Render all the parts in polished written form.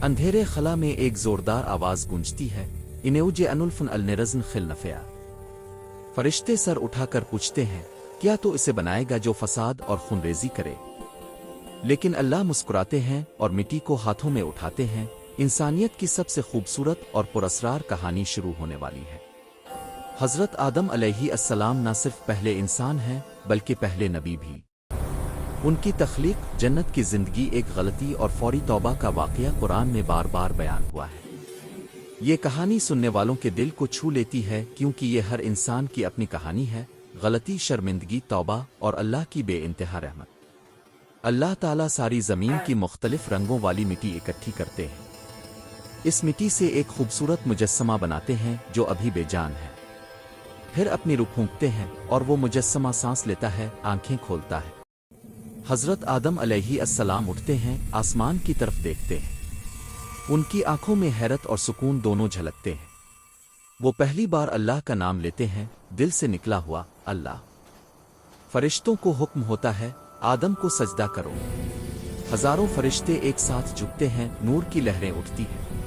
اندھیرے خلا میں ایک زوردار آواز گونجتی ہے، انوجے انلفن النرزن خل نفیا۔ فرشتے سر اٹھا کر پوچھتے ہیں، کیا تو اسے بنائے گا جو فساد اور خونریزی کرے؟ لیکن اللہ مسکراتے ہیں اور مٹی کو ہاتھوں میں اٹھاتے ہیں، انسانیت کی سب سے خوبصورت اور پراسرار کہانی شروع ہونے والی ہے۔ حضرت آدم علیہ السلام نہ صرف پہلے انسان ہیں بلکہ پہلے نبی بھی۔ ان کی تخلیق، جنت کی زندگی، ایک غلطی اور فوری توبہ کا واقعہ قرآن میں بار بار بیان ہوا ہے۔ یہ کہانی سننے والوں کے دل کو چھو لیتی ہے کیونکہ یہ ہر انسان کی اپنی کہانی ہے، غلطی، شرمندگی، توبہ اور اللہ کی بے انتہا رحمت۔ اللہ تعالیٰ ساری زمین کی مختلف رنگوں والی مٹی اکٹھی کرتے ہیں۔ اس مٹی سے ایک خوبصورت مجسمہ بناتے ہیں جو ابھی بے جان ہے۔ پھر اپنی روح پھونکتے ہیں اور وہ مجسمہ سانس لیتا ہے، آنکھیں کھولتا ہے۔ حضرت آدم علیہ السلام اٹھتے ہیں، آسمان کی طرف دیکھتے ہیں۔ ان کی آنکھوں میں حیرت اور سکون دونوں جھلکتے ہیں۔ وہ پہلی بار اللہ کا نام لیتے ہیں، دل سے نکلا ہوا اللہ۔ فرشتوں کو حکم ہوتا ہے، آدم کو سجدہ کرو۔ ہزاروں فرشتے ایک ساتھ جھکتے ہیں، نور کی لہریں اٹھتی ہیں۔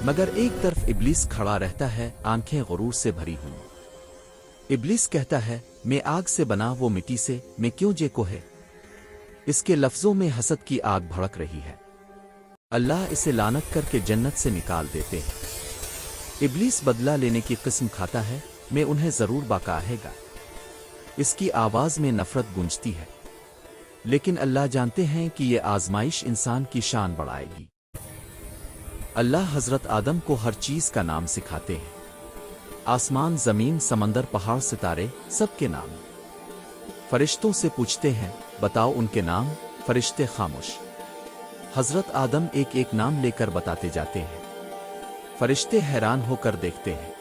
مگر ایک طرف ابلیس کھڑا رہتا ہے، آنکھیں غرور سے بھری ہوئی۔ ابلیس کہتا ہے، میں آگ سے بنا، وہ مٹی سے، میں کیوں جے کو ہے؟ اس کے لفظوں میں حسد کی آگ بھڑک رہی ہے۔ اللہ اسے لعنت کر کے جنت سے نکال دیتے ہیں۔ ابلیس بدلہ لینے کی قسم کھاتا ہے، میں انہیں ضرور بکاہے گا۔ اس کی آواز میں نفرت گونجتی ہے، لیکن اللہ جانتے ہیں کہ یہ آزمائش انسان کی شان بڑھائے گی۔ اللہ حضرت آدم کو ہر چیز کا نام سکھاتے ہیں، آسمان، زمین، سمندر، پہاڑ، ستارے، سب کے نام۔ فرشتوں سے پوچھتے ہیں، بتاؤ ان کے نام۔ فرشتے خاموش۔ حضرت آدم ایک ایک نام لے کر بتاتے جاتے ہیں۔ فرشتے حیران ہو کر دیکھتے ہیں۔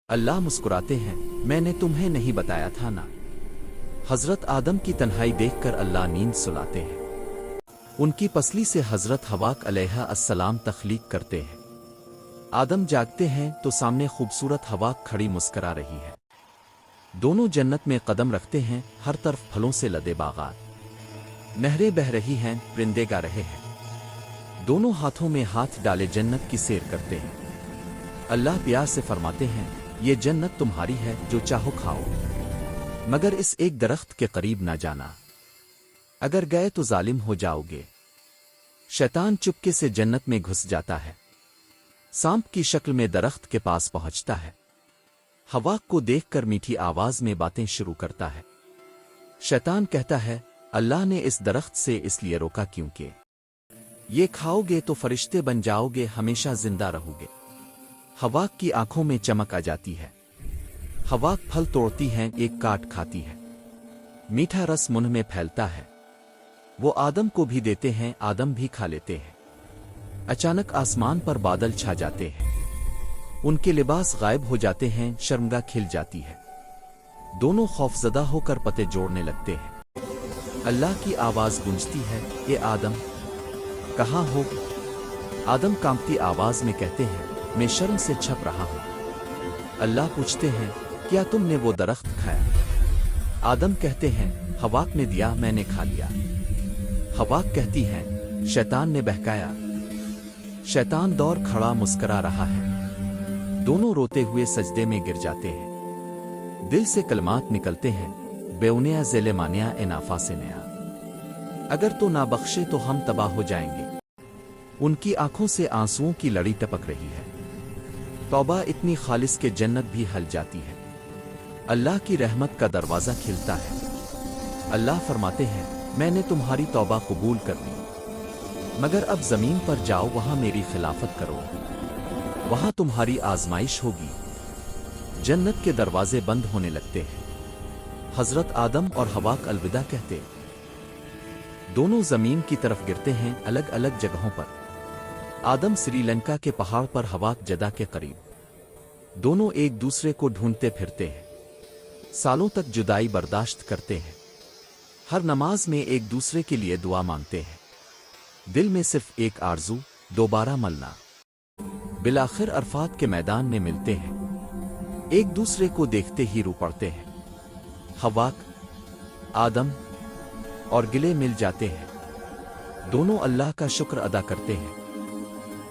اللہ مسکراتے ہیں، میں نے تمہیں نہیں بتایا تھا نا؟ حضرت آدم کی تنہائی دیکھ کر اللہ نیند سلاتے ہیں۔ ان کی پسلی سے حضرت حوا علیہ السلام تخلیق کرتے ہیں۔ آدم جاگتے ہیں تو سامنے خوبصورت حوا کھڑی مسکرا رہی ہے۔ دونوں جنت میں قدم رکھتے ہیں، ہر طرف پھلوں سے لدے باغات، نہریں بہہ رہی ہیں، پرندے گا رہے ہیں۔ دونوں ہاتھوں میں ہاتھ ڈالے جنت کی سیر کرتے ہیں۔ اللہ پیار سے فرماتے ہیں، یہ جنت تمہاری ہے، جو چاہو کھاؤ، مگر اس ایک درخت کے قریب نہ جانا، اگر گئے تو ظالم ہو جاؤ گے۔ شیطان چپکے سے جنت میں گھس جاتا ہے، سانپ کی شکل میں درخت کے پاس پہنچتا ہے۔ حوا کو دیکھ کر میٹھی آواز میں باتیں شروع کرتا ہے۔ شیطان کہتا ہے، اللہ نے اس درخت سے اس لیے روکا کیونکہ یہ کھاؤ گے تو فرشتے بن جاؤ گے، ہمیشہ زندہ رہو گے۔ حوا کی آنکھوں میں چمک آ جاتی ہے۔ حوا پھل توڑتی ہیں، ایک کاٹ کھاتی ہے، میٹھا رس منہ میں پھیلتا ہے۔ وہ آدم کو بھی دیتے ہیں، آدم بھی کھا لیتے ہیں۔ اچانک آسمان پر بادل چھا جاتے ہیں، ان کے لباس غائب ہو جاتے ہیں، شرمگاہ کھل جاتی ہے۔ دونوں خوفزدہ ہو کر پتے جوڑنے لگتے ہیں۔ اللہ کی آواز گونجتی ہے، اے آدم، کہاں ہو؟ آدم کانپتی آواز میں کہتے ہیں، میں شرم سے چھپ رہا ہوں۔ اللہ پوچھتے ہیں، کیا تم نے وہ درخت کھایا؟ آدم کہتے ہیں، حوا نے دیا، میں نے کھا لیا۔ حوا کہتی ہیں، شیطان نے بہکایا۔ شیطان دور کھڑا مسکرا رہا ہے۔ دونوں روتے ہوئے سجدے میں گر جاتے ہیں۔ دل سے کلمات نکلتے ہیں، بیونیا ذیل مانیا انافا سے نیا، اگر تو نہ بخشے تو ہم تباہ ہو جائیں گے۔ ان کی آنکھوں سے آنسوؤں کی لڑی ٹپک رہی ہے۔ توبہ اتنی خالص کہ جنت بھی ہل جاتی ہے۔ اللہ کی رحمت کا دروازہ کھلتا ہے۔ اللہ فرماتے ہیں، میں نے تمہاری توبہ قبول کر لی، مگر اب زمین پر جاؤ، وہاں میری خلافت کرو، وہاں تمہاری آزمائش ہوگی۔ جنت کے دروازے بند ہونے لگتے ہیں۔ حضرت آدم اور حوا الوداع کہتے دونوں زمین کی طرف گرتے ہیں، الگ الگ جگہوں پر۔ آدم سری لنکا کے پہاڑ پر، حوا جدہ کے قریب۔ دونوں ایک دوسرے کو ڈھونڈتے پھرتے ہیں، سالوں تک جدائی برداشت کرتے ہیں۔ ہر نماز میں ایک دوسرے کے لیے دعا مانگتے ہیں، دل میں صرف ایک آرزو، دوبارہ ملنا۔ بالآخر عرفات کے میدان میں ملتے ہیں، ایک دوسرے کو دیکھتے ہی رو پڑتے ہیں۔ حوا، آدم اور گلے مل جاتے ہیں۔ دونوں اللہ کا شکر ادا کرتے ہیں۔